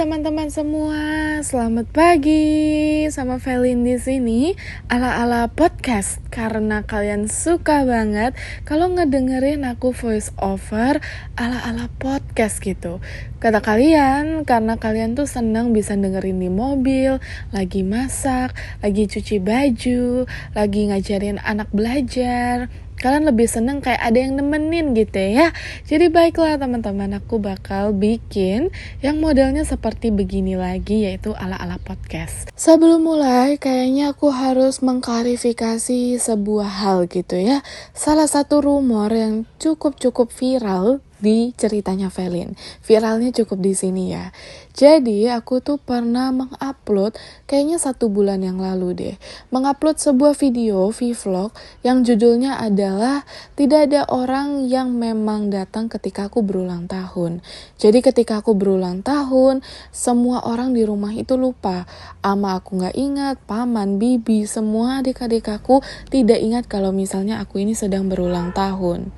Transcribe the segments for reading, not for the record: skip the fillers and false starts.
teman-teman semua, selamat pagi. Sama Velin di sini, ala-ala podcast karena kalian suka banget kalau ngedengerin aku voice over ala-ala podcast gitu. Kata kalian, karena kalian tuh seneng bisa dengerin di mobil, lagi masak, lagi cuci baju, lagi ngajarin anak belajar. Kalian lebih seneng kayak ada yang nemenin gitu ya. Jadi baiklah teman-teman, aku bakal bikin yang modelnya seperti begini lagi, yaitu ala-ala podcast. Sebelum mulai, kayaknya aku harus mengklarifikasi sebuah hal gitu ya. Salah satu rumor yang cukup viral di ceritanya Velin. Viralnya cukup di sini ya. Jadi aku tuh pernah mengupload kayaknya 1 bulan yang lalu deh. Mengupload sebuah video vlog yang judulnya adalah tidak ada orang yang memang datang ketika aku berulang tahun. Jadi ketika aku berulang tahun, semua orang di rumah itu lupa. Ama aku gak ingat, paman, bibi, semua adik-adik aku tidak ingat kalau misalnya aku ini sedang berulang tahun.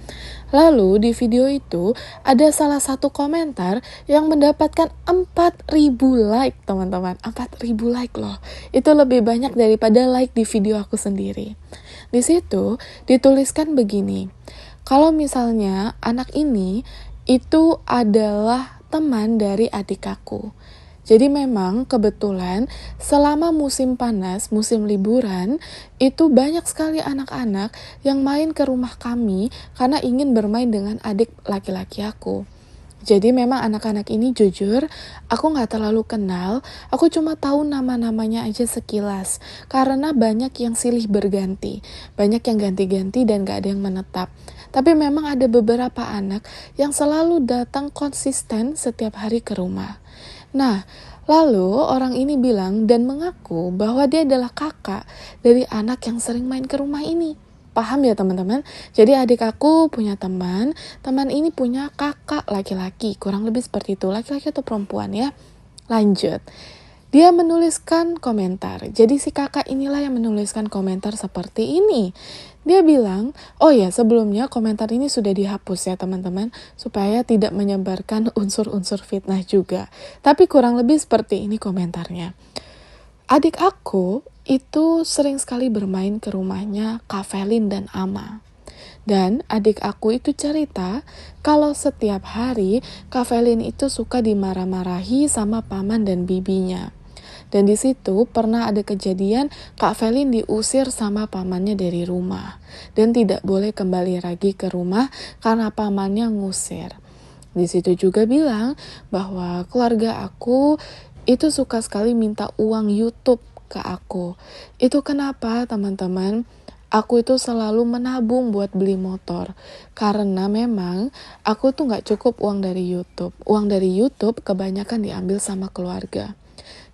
Lalu di video itu ada salah satu komentar yang mendapatkan 4.000 like teman-teman. 4.000 like loh. Itu lebih banyak daripada like di video aku sendiri. Di situ dituliskan begini. Kalau misalnya anak ini itu adalah teman dari adik aku. Jadi memang kebetulan selama musim panas, musim liburan, itu banyak sekali anak-anak yang main ke rumah kami karena ingin bermain dengan adik laki-laki aku. Jadi memang anak-anak ini jujur, aku gak terlalu kenal, aku cuma tahu nama-namanya aja sekilas. Karena banyak yang silih berganti, banyak yang ganti-ganti dan gak ada yang menetap. Tapi memang ada beberapa anak yang selalu datang konsisten setiap hari ke rumah. Nah, lalu orang ini bilang dan mengaku bahwa dia adalah kakak dari anak yang sering main ke rumah ini. Paham ya teman-teman? Jadi adik aku punya teman ini punya kakak laki-laki, kurang lebih seperti itu, laki-laki atau perempuan ya. Lanjut. Dia menuliskan komentar. Jadi si kakak inilah yang menuliskan komentar seperti ini. Dia bilang, oh ya sebelumnya komentar ini sudah dihapus ya teman-teman, supaya tidak menyebarkan unsur-unsur fitnah juga. Tapi kurang lebih seperti ini komentarnya. Adik aku itu sering sekali bermain ke rumahnya Kak Velin dan Ama. Dan adik aku itu cerita kalau setiap hari Kak Velin itu suka dimarah-marahi sama paman dan bibinya. Dan di situ pernah ada kejadian Kak Velin diusir sama pamannya dari rumah. Dan tidak boleh kembali lagi ke rumah karena pamannya ngusir. Di situ juga bilang bahwa keluarga aku itu suka sekali minta uang YouTube ke aku. Itu kenapa teman-teman? Aku itu selalu menabung buat beli motor. Karena memang aku tuh gak cukup uang dari YouTube. Uang dari YouTube kebanyakan diambil sama keluarga.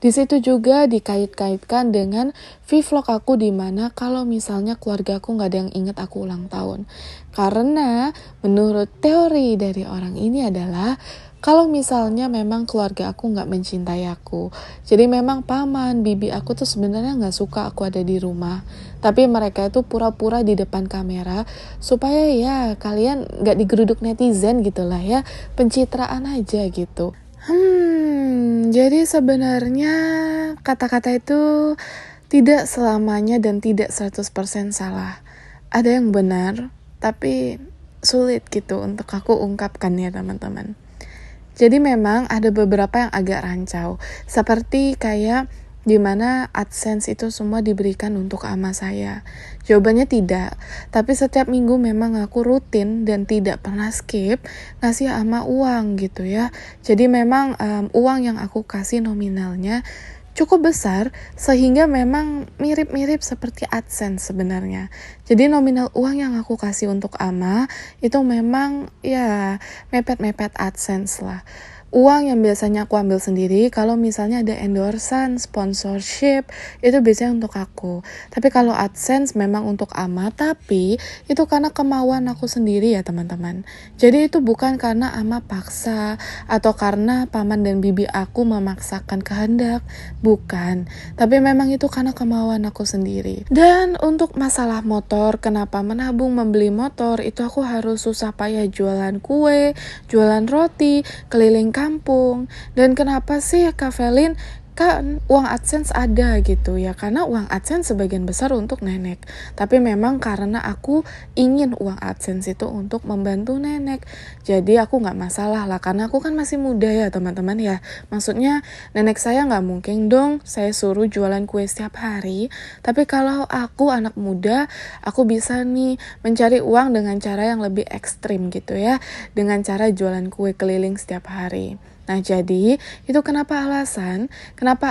Di situ juga dikait-kaitkan dengan vlog aku di mana kalau misalnya keluarga aku gak ada yang ingat aku ulang tahun. Karena menurut teori dari orang ini adalah kalau misalnya memang keluarga aku gak mencintai aku. Jadi memang paman, bibi aku tuh sebenarnya gak suka aku ada di rumah. Tapi mereka itu pura-pura di depan kamera supaya ya kalian gak digeruduk netizen gitu lah ya. Pencitraan aja gitu. Jadi sebenarnya kata-kata itu tidak selamanya dan tidak 100% salah. Ada yang benar, tapi sulit gitu untuk aku ungkapkan ya teman-teman. Jadi memang ada beberapa yang agak rancau. Seperti kayak dimana AdSense itu semua diberikan untuk ama saya. Jawabannya tidak. Tapi setiap minggu memang aku rutin dan tidak pernah skip ngasih ama uang gitu ya. Jadi memang uang yang aku kasih nominalnya cukup besar sehingga memang mirip-mirip seperti AdSense sebenarnya. Jadi nominal uang yang aku kasih untuk ama itu memang ya mepet-mepet AdSense lah. Uang yang biasanya aku ambil sendiri kalau misalnya ada endorsan, sponsorship, itu biasanya untuk aku. Tapi kalau AdSense memang untuk ama, tapi itu karena kemauan aku sendiri ya teman-teman. Jadi itu bukan karena ama paksa atau karena paman dan bibi aku memaksakan kehendak, bukan. Tapi memang itu karena kemauan aku sendiri. Dan untuk masalah motor, kenapa menabung membeli motor, itu aku harus susah payah jualan kue, jualan roti, keliling kampung. Dan kenapa sih Kak Velin, kan uang AdSense ada gitu ya, karena uang AdSense sebagian besar untuk nenek. Tapi memang karena aku ingin uang AdSense itu untuk membantu nenek, jadi aku nggak masalah lah, karena aku kan masih muda ya teman-teman ya. Maksudnya nenek saya nggak mungkin dong saya suruh jualan kue setiap hari. Tapi kalau aku anak muda, aku bisa nih mencari uang dengan cara yang lebih ekstrim gitu ya, dengan cara jualan kue keliling setiap hari. Nah jadi itu kenapa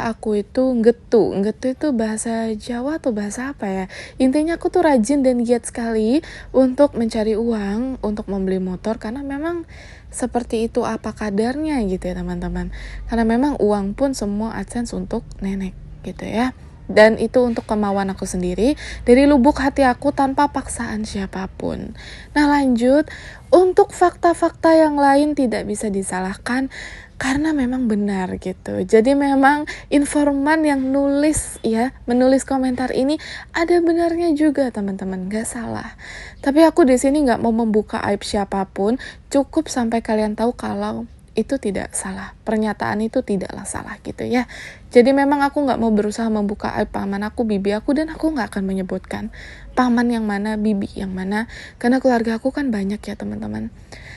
aku itu nggetu itu bahasa Jawa atau bahasa apa ya, intinya aku tuh rajin dan giat sekali untuk mencari uang untuk membeli motor, karena memang seperti itu apa kadarnya gitu ya teman-teman, karena memang uang pun semua AdSense untuk nenek gitu ya. Dan itu untuk kemauan aku sendiri, dari lubuk hati aku tanpa paksaan siapapun. Nah lanjut, untuk fakta-fakta yang lain tidak bisa disalahkan, karena memang benar gitu. Jadi memang informan yang menulis komentar ini ada benarnya juga teman-teman, gak salah. Tapi aku di sini gak mau membuka aib siapapun, cukup sampai kalian tahu kalau itu tidak salah, pernyataan itu tidaklah salah gitu ya. Jadi memang aku gak mau berusaha membuka aib paman aku, bibi aku, dan aku gak akan menyebutkan paman yang mana, bibi yang mana, karena keluarga aku kan banyak ya teman-teman.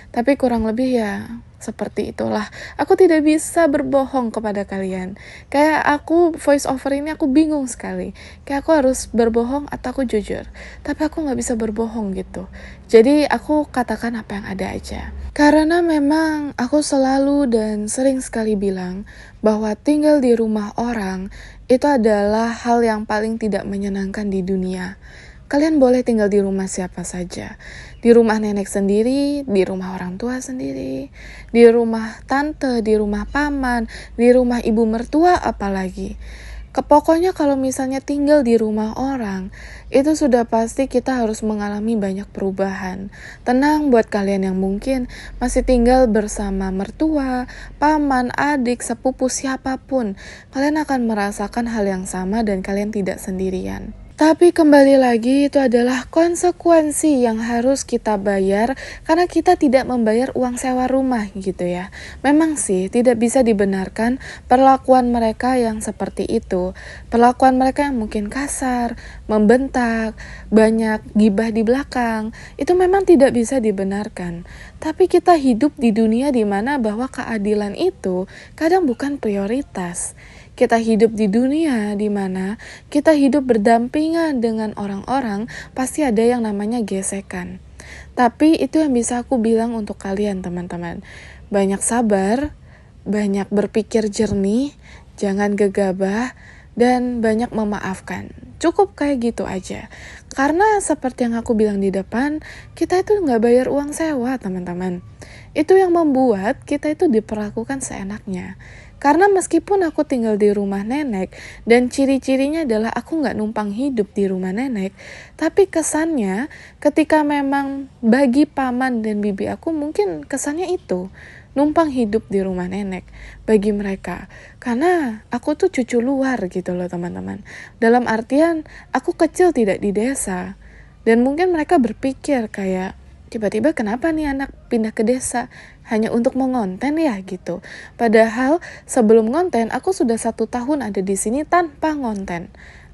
Tapi kurang lebih ya seperti itulah. Aku tidak bisa berbohong kepada kalian. Kayak aku voice over ini aku bingung sekali. Kayak aku harus berbohong atau aku jujur. Tapi aku gak bisa berbohong gitu. Jadi aku katakan apa yang ada aja. Karena memang aku selalu dan sering sekali bilang bahwa tinggal di rumah orang itu adalah hal yang paling tidak menyenangkan di dunia. Kalian boleh tinggal di rumah siapa saja. Di rumah nenek sendiri, di rumah orang tua sendiri, di rumah tante, di rumah paman, di rumah ibu mertua apalagi. Pokoknya kalau misalnya tinggal di rumah orang, itu sudah pasti kita harus mengalami banyak perubahan. Tenang buat kalian yang mungkin masih tinggal bersama mertua, paman, adik, sepupu, siapapun. Kalian akan merasakan hal yang sama dan kalian tidak sendirian. Tapi kembali lagi itu adalah konsekuensi yang harus kita bayar karena kita tidak membayar uang sewa rumah gitu ya. Memang sih tidak bisa dibenarkan perlakuan mereka yang seperti itu. Perlakuan mereka yang mungkin kasar, membentak, banyak gibah di belakang. Itu memang tidak bisa dibenarkan. Tapi kita hidup di dunia di mana bahwa keadilan itu kadang bukan prioritas. Kita hidup di dunia di mana kita hidup berdampingan dengan orang-orang, pasti ada yang namanya gesekan. Tapi itu yang bisa aku bilang untuk kalian teman-teman. Banyak sabar, banyak berpikir jernih, jangan gegabah, dan banyak memaafkan. Cukup kayak gitu aja. Karena seperti yang aku bilang di depan, kita itu gak bayar uang sewa teman-teman. Itu yang membuat kita itu diperlakukan seenaknya. Karena meskipun aku tinggal di rumah nenek, dan ciri-cirinya adalah aku gak numpang hidup di rumah nenek, tapi kesannya ketika memang bagi paman dan bibi aku mungkin kesannya itu, numpang hidup di rumah nenek bagi mereka. Karena aku tuh cucu luar gitu loh teman-teman. Dalam artian aku kecil tidak di desa. Dan mungkin mereka berpikir kayak, tiba-tiba kenapa nih anak pindah ke desa? Hanya untuk mengonten ya gitu. Padahal sebelum ngonten aku sudah 1 tahun ada di sini tanpa ngonten.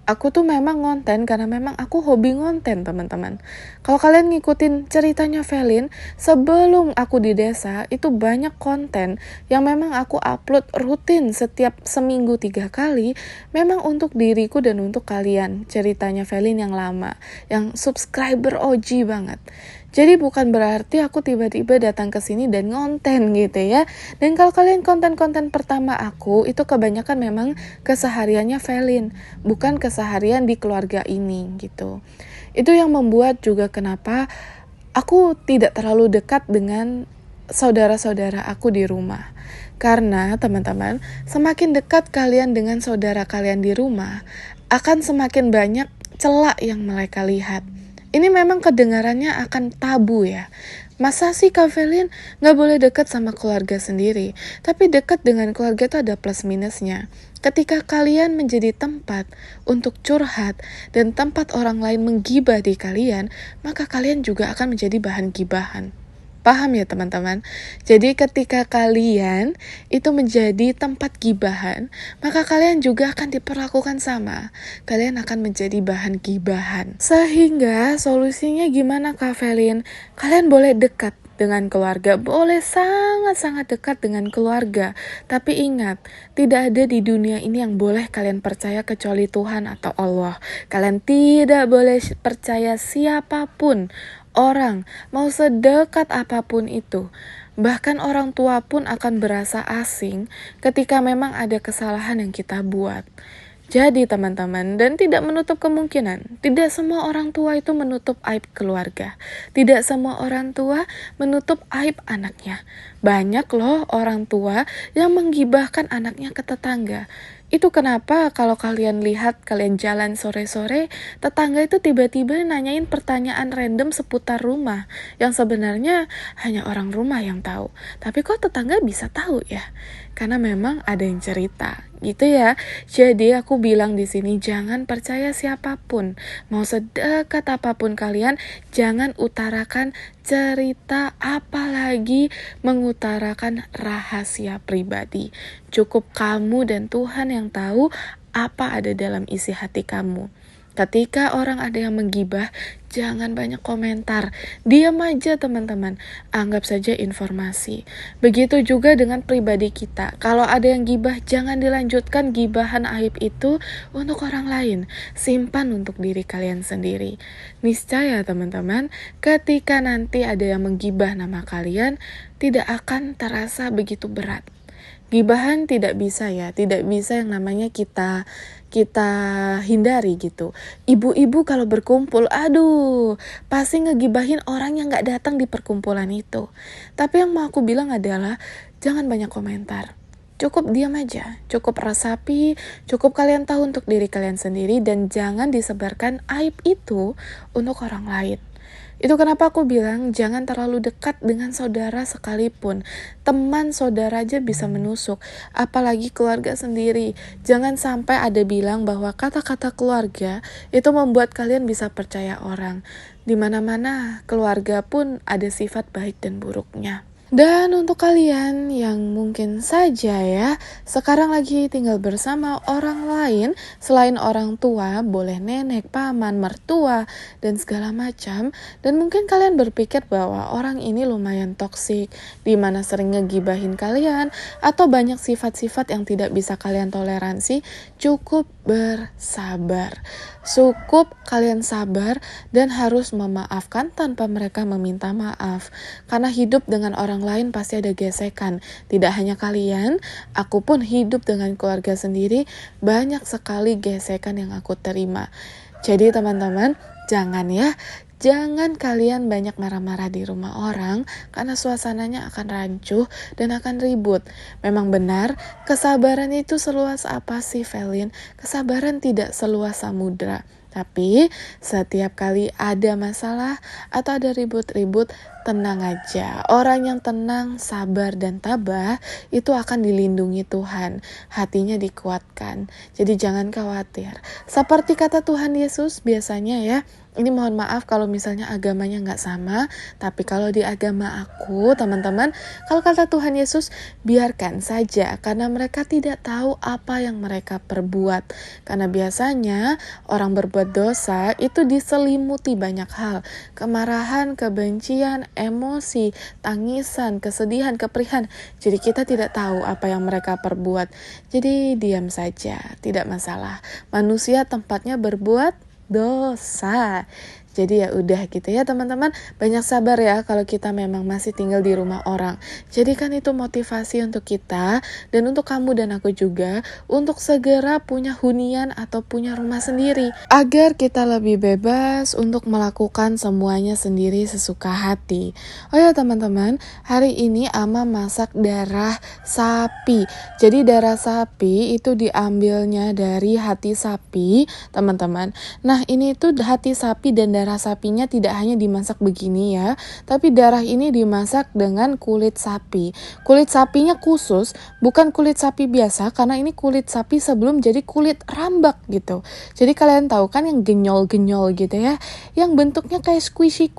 Aku tuh memang ngonten karena memang aku hobi ngonten teman-teman. Kalau kalian ngikutin ceritanya Velin, sebelum aku di desa itu banyak konten yang memang aku upload rutin setiap seminggu 3 kali. Memang untuk diriku dan untuk kalian, ceritanya Velin yang lama, yang subscriber OG banget. Jadi bukan berarti aku tiba-tiba datang ke sini dan ngonten gitu ya. Dan kalau kalian konten-konten pertama aku itu kebanyakan memang kesehariannya Velin, bukan keseharian di keluarga ini gitu. Itu yang membuat juga kenapa aku tidak terlalu dekat dengan saudara-saudara aku di rumah. Karena teman-teman, semakin dekat kalian dengan saudara kalian di rumah, akan semakin banyak celah yang mereka lihat. Ini memang kedengarannya akan tabu ya. Masa sih Kak Velin gak boleh dekat sama keluarga sendiri? Tapi dekat dengan keluarga itu ada plus minusnya. Ketika kalian menjadi tempat untuk curhat dan tempat orang lain menggibah di kalian, maka kalian juga akan menjadi bahan gibahan. Paham ya teman-teman? Jadi ketika kalian itu menjadi tempat gibahan, maka kalian juga akan diperlakukan sama. Kalian akan menjadi bahan gibahan. Sehingga solusinya gimana Kak Velin? Kalian boleh dekat dengan keluarga, boleh sangat-sangat dekat dengan keluarga. Tapi ingat, tidak ada di dunia ini yang boleh kalian percaya kecuali Tuhan atau Allah. Kalian tidak boleh percaya siapapun, orang, mau sedekat apapun itu. Bahkan orang tua pun akan berasa asing ketika memang ada kesalahan yang kita buat. Jadi teman-teman, dan tidak menutup kemungkinan, tidak semua orang tua itu menutup aib keluarga. Tidak semua orang tua menutup aib anaknya. Banyak loh orang tua yang menggibahkan anaknya ke tetangga. Itu kenapa kalau kalian lihat, kalian jalan sore-sore, tetangga itu tiba-tiba nanyain pertanyaan random seputar rumah, yang sebenarnya hanya orang rumah yang tahu. Tapi kok tetangga bisa tahu ya? Karena memang ada yang cerita, gitu ya. Jadi aku bilang di sini jangan percaya siapapun. Mau sedekat apapun kalian, jangan utarakan cerita, apalagi mengutarakan rahasia pribadi. Cukup kamu dan Tuhan yang tahu apa ada dalam isi hati kamu. Ketika orang ada yang menggibah, jangan banyak komentar. Diam aja teman-teman. Anggap saja informasi. Begitu juga dengan pribadi kita. Kalau ada yang gibah, jangan dilanjutkan gibahan aib itu untuk orang lain. Simpan untuk diri kalian sendiri. Niscaya teman-teman, ketika nanti ada yang menggibah nama kalian, tidak akan terasa begitu berat. Gibahan tidak bisa ya, tidak bisa yang namanya kita hindari gitu. Ibu-ibu kalau berkumpul, aduh, pasti ngegibahin orang yang gak datang di perkumpulan itu. Tapi yang mau aku bilang adalah, jangan banyak komentar. Cukup diam aja, cukup resapi, cukup kalian tahu untuk diri kalian sendiri, dan jangan disebarkan aib itu untuk orang lain. Itu kenapa aku bilang jangan terlalu dekat dengan saudara sekalipun. Teman saudara aja bisa menusuk, apalagi keluarga sendiri. Jangan sampai ada bilang bahwa kata-kata keluarga itu membuat kalian bisa percaya orang. Di mana-mana keluarga pun ada sifat baik dan buruknya. Dan untuk kalian yang mungkin saja ya, sekarang lagi tinggal bersama orang lain selain orang tua, boleh nenek, paman, mertua, dan segala macam. Dan mungkin kalian berpikir bahwa orang ini lumayan toksik, dimana sering ngegibahin kalian, atau banyak sifat-sifat yang tidak bisa kalian toleransi. Cukup bersabar. Cukup kalian sabar dan harus memaafkan tanpa mereka meminta maaf. Karena hidup dengan orang lain pasti ada gesekan. Tidak hanya kalian, aku pun hidup dengan keluarga sendiri, banyak sekali gesekan yang aku terima. Jadi teman-teman, jangan kalian banyak marah-marah di rumah orang, karena suasananya akan rancuh dan akan ribut. Memang benar, kesabaran itu seluas apa sih, Velin? Kesabaran tidak seluas samudra. Tapi setiap kali ada masalah atau ada ribut-ribut, tenang aja. Orang yang tenang, sabar, dan tabah itu akan dilindungi Tuhan. Hatinya dikuatkan. Jadi jangan khawatir. Seperti kata Tuhan Yesus biasanya ya, ini mohon maaf kalau misalnya agamanya nggak sama, tapi kalau di agama aku, teman-teman, kalau kata Tuhan Yesus, biarkan saja, karena mereka tidak tahu apa yang mereka perbuat. Karena biasanya orang berbuat dosa itu diselimuti banyak hal, kemarahan, kebencian, emosi, tangisan, kesedihan, keperihan. Jadi kita tidak tahu apa yang mereka perbuat. Jadi diam saja, tidak masalah. Manusia tempatnya berbuat dosa. Jadi ya udah gitu ya teman-teman. Banyak sabar ya kalau kita memang masih tinggal di rumah orang. Jadikan itu motivasi untuk kita dan untuk kamu dan aku juga untuk segera punya hunian atau punya rumah sendiri, agar kita lebih bebas untuk melakukan semuanya sendiri sesuka hati. Oh ya teman-teman, hari ini Ama masak darah sapi. Jadi darah sapi itu diambilnya dari hati sapi, teman-teman. Nah, ini tuh hati sapi dan darah sapinya tidak hanya dimasak begini ya, tapi darah ini dimasak dengan kulit sapi. Kulit sapinya khusus, bukan kulit sapi biasa, karena ini kulit sapi sebelum jadi kulit rambak gitu. Jadi kalian tahu kan yang genyol-genyol gitu ya, yang bentuknya kayak squishy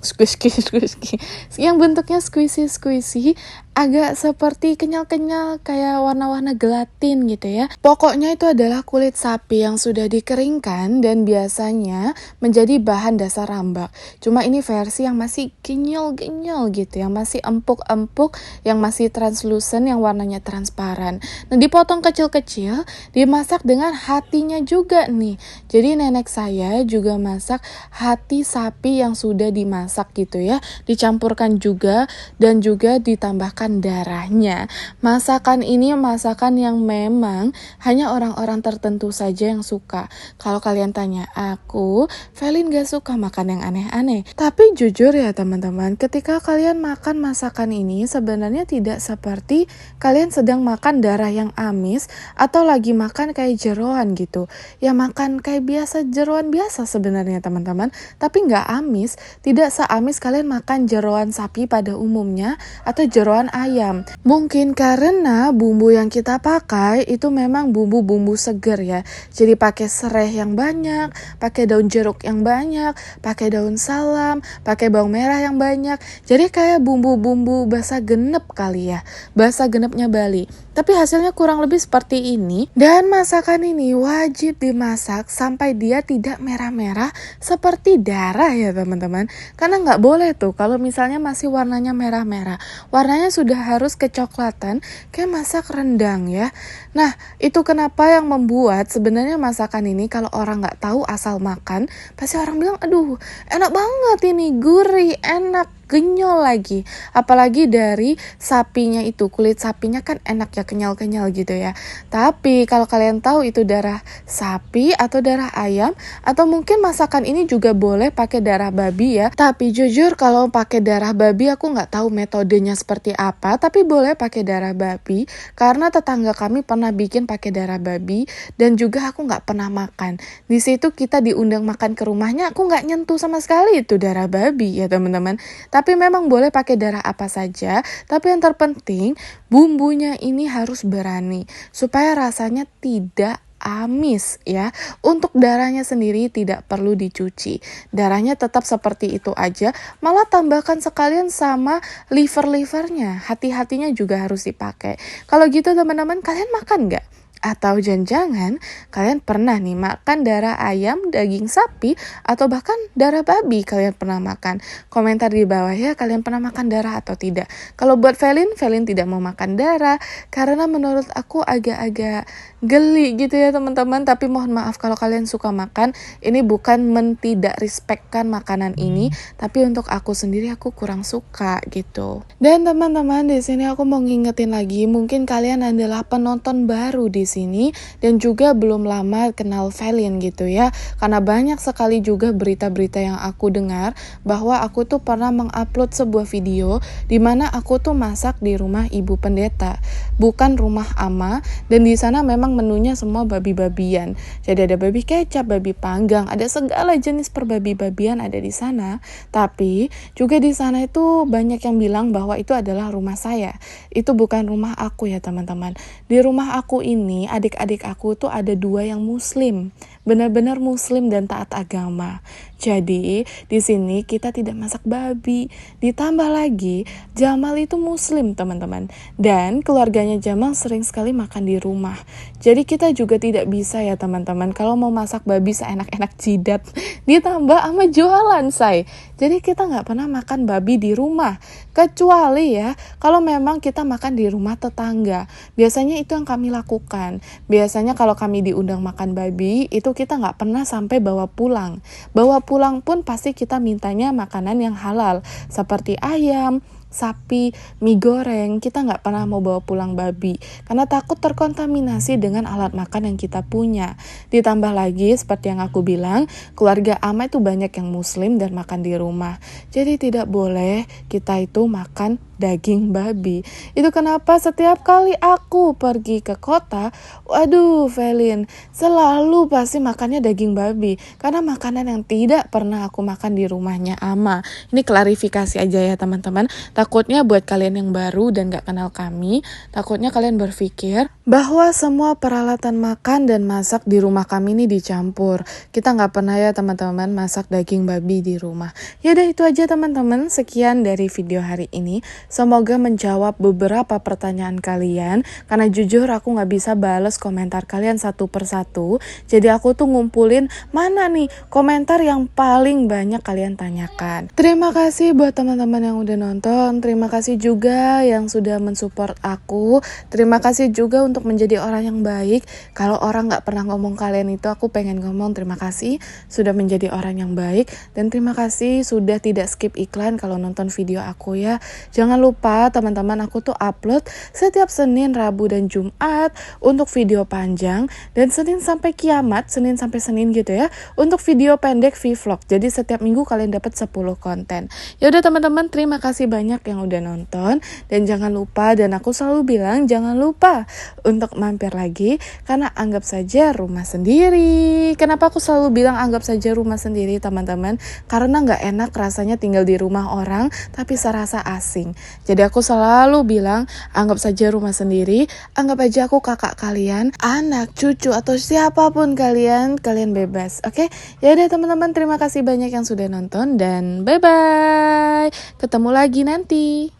squishy yang bentuknya squishy agak seperti kenyal-kenyal kayak warna-warna gelatin gitu ya. Pokoknya itu adalah kulit sapi yang sudah dikeringkan dan biasanya menjadi bahan dasar rambak. Cuma ini versi yang masih genyal-genyal gitu, yang masih empuk-empuk, yang masih translucent, yang warnanya transparan. Nah, dipotong kecil-kecil, dimasak dengan hatinya juga nih. Jadi nenek saya juga masak hati sapi yang sudah dimasak gitu ya, dicampurkan juga dan juga ditambahkan darahnya. Masakan ini masakan yang memang hanya orang-orang tertentu saja yang suka. Kalau kalian tanya aku, Velin gak suka makan yang aneh-aneh. Tapi jujur ya teman-teman, ketika kalian makan masakan ini sebenarnya tidak seperti kalian sedang makan darah yang amis atau lagi makan kayak jeroan gitu. Ya makan kayak biasa, jeroan biasa sebenarnya teman-teman, tapi gak amis. Tidak seamis kalian makan jeroan sapi pada umumnya atau jeroan ayam. Mungkin karena bumbu yang kita pakai itu memang bumbu-bumbu seger ya. Jadi pakai serai yang banyak, pakai daun jeruk yang banyak, pakai daun salam, pakai bawang merah yang banyak. Jadi kayak bumbu-bumbu bahasa genep kali ya. Bahasa genepnya Bali. Tapi hasilnya kurang lebih seperti ini. Dan masakan ini wajib dimasak sampai dia tidak merah-merah seperti darah ya teman-teman. Karena nggak boleh tuh kalau misalnya masih warnanya merah-merah. Warnanya sudah harus kecoklatan kayak masak rendang ya. Nah itu kenapa yang membuat sebenarnya masakan ini kalau orang nggak tahu asal makan, pasti orang bilang aduh enak banget ini, gurih, enak, genyol lagi. Apalagi dari sapinya itu, kulit sapinya kan enak ya, kenyal-kenyal gitu ya. Tapi kalau kalian tahu itu darah sapi atau darah ayam, atau mungkin masakan ini juga boleh pakai darah babi ya. Tapi jujur kalau pakai darah babi aku nggak tahu metodenya seperti apa, tapi boleh pakai darah babi karena tetangga kami pernah bikin pakai darah babi dan juga aku nggak pernah makan. Di situ kita diundang makan ke rumahnya, aku nggak nyentuh sama sekali itu darah babi ya teman-teman. Tapi memang boleh pakai darah apa saja, tapi yang terpenting bumbunya ini harus berani supaya rasanya tidak amis ya. Untuk darahnya sendiri tidak perlu dicuci. Darahnya tetap seperti itu aja, malah tambahkan sekalian sama liver-livernya. Hati-hatinya juga harus dipakai. Kalau gitu teman-teman, kalian makan nggak? Atau jangan-jangan kalian pernah nih makan darah ayam, daging sapi, atau bahkan darah babi kalian pernah makan. Komentar di bawah ya, kalian pernah makan darah atau tidak. Kalau buat Velin tidak mau makan darah karena menurut aku agak-agak geli gitu ya teman-teman. Tapi mohon maaf kalau kalian suka makan. Ini bukan tidak respectkan makanan ini, tapi untuk aku sendiri aku kurang suka gitu. Dan teman-teman di sini aku mau ngingetin lagi, mungkin kalian adalah penonton baru di sini dan juga belum lama kenal Velin gitu ya. Karena banyak sekali juga berita-berita yang aku dengar bahwa aku tuh pernah mengupload sebuah video di mana aku tuh masak di rumah ibu pendeta, bukan rumah ama, dan di sana memang menunya semua babi-babian. Jadi ada babi kecap, babi panggang, ada segala jenis perbabi-babian ada di sana. Tapi juga di sana itu banyak yang bilang bahwa itu adalah rumah saya. Itu bukan rumah aku ya teman-teman. Di rumah aku ini adik-adik aku tuh ada 2 yang muslim, benar-benar muslim dan taat agama. Jadi di sini kita tidak masak babi. Ditambah lagi Jamal itu muslim teman-teman, dan keluarganya Jamal sering sekali makan di rumah. Jadi kita juga tidak bisa ya teman-teman kalau mau masak babi seenak-enak jidat ditambah sama jualan say. Jadi kita nggak pernah makan babi di rumah, kecuali ya kalau memang kita makan di rumah tetangga. Biasanya itu yang kami lakukan. Biasanya kalau kami diundang makan babi, itu kita nggak pernah sampai bawa pulang. Bawa pulang pun pasti kita mintanya makanan yang halal, seperti ayam, sapi, mie goreng. Kita nggak pernah mau bawa pulang babi karena takut terkontaminasi dengan alat makan yang kita punya. Ditambah lagi seperti yang aku bilang, keluarga ama itu banyak yang muslim dan makan di rumah. Jadi tidak boleh kita itu makan daging babi. Itu kenapa setiap kali aku pergi ke kota, waduh Velin, selalu pasti makannya daging babi. Karena makanan yang tidak pernah aku makan di rumahnya ama. Ini klarifikasi aja ya teman-teman. Takutnya buat kalian yang baru dan gak kenal kami, takutnya kalian berpikir bahwa semua peralatan makan dan masak di rumah kami ini dicampur. Kita gak pernah ya teman-teman masak daging babi di rumah. Yaudah itu aja teman-teman, sekian dari video hari ini. Semoga menjawab beberapa pertanyaan kalian, karena jujur aku gak bisa bales komentar kalian satu persatu. Jadi aku tuh ngumpulin mana nih komentar yang paling banyak kalian tanyakan. Terima kasih buat teman-teman yang udah nonton. Terima kasih juga yang sudah mensupport aku. Terima kasih juga untuk menjadi orang yang baik. Kalau orang gak pernah ngomong kalian itu, aku pengen ngomong terima kasih sudah menjadi orang yang baik. Dan terima kasih sudah tidak skip iklan kalau nonton video aku ya. Jangan lupa teman-teman, aku tuh upload setiap Senin, Rabu, dan Jumat untuk video panjang. Dan Senin sampai kiamat, Senin sampai Senin gitu ya, untuk video pendek vlog. Jadi setiap minggu kalian dapat 10 konten. Ya udah teman-teman, terima kasih banyak yang udah nonton. Dan jangan lupa, dan aku selalu bilang jangan lupa untuk mampir lagi, karena anggap saja rumah sendiri. Kenapa aku selalu bilang anggap saja rumah sendiri teman-teman? Karena gak enak rasanya tinggal di rumah orang tapi serasa asing. Jadi aku selalu bilang anggap saja rumah sendiri, anggap aja aku kakak kalian, anak, cucu, atau siapapun kalian bebas. Oke? Ya udah teman-teman, terima kasih banyak yang sudah nonton dan bye bye. Ketemu lagi nanti.